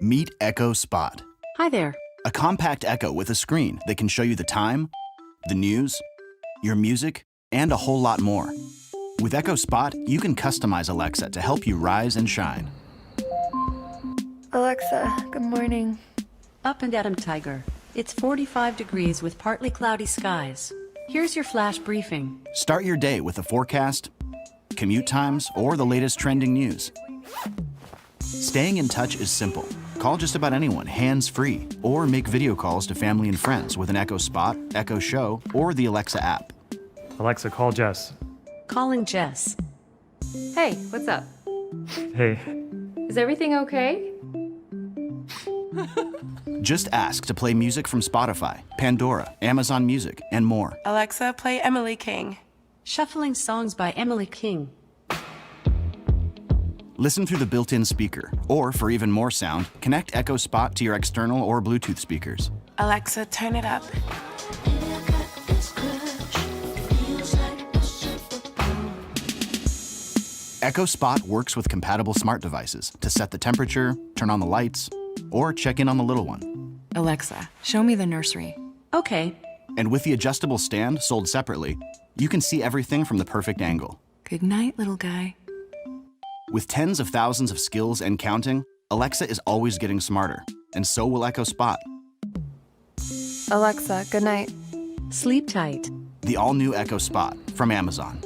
Meet Echo Spot, Hi there. a compact Echo with a screen that can show you the time, the news, your music, and a whole lot more. With Echo Spot, you can customize Alexa to help you rise and shine. Alexa, good morning. Up and at 'em, Tiger. It's 45 degrees with partly cloudy skies. Here's your flash briefing. Start your day with a forecast, commute times, or the latest trending news. Staying in touch is simple. Call just about anyone hands-free, or make video calls to family and friends with an Echo Spot, Echo Show, or the Alexa app. Alexa, call Jess. Calling Jess. Hey, what's up? Hey, Is everything okay? Just ask to play music from Spotify, Pandora, Amazon Music, and more. Alexa, play Emily King. Shuffling songs by Emily King. Listen through the built-in speaker, or for even more sound, connect Echo Spot to your external or Bluetooth speakers. Alexa, turn it up. Echo Spot works with compatible smart devices to set the temperature, turn on the lights, or check in on the little one. Alexa, show me the nursery. Okay. And with the adjustable stand sold separately, you can see everything from the perfect angle. Good night, little guy. With tens of thousands of skills and counting, Alexa is always getting smarter, and so will Echo Spot. Alexa, good night. Sleep tight. The all-new Echo Spot from Amazon.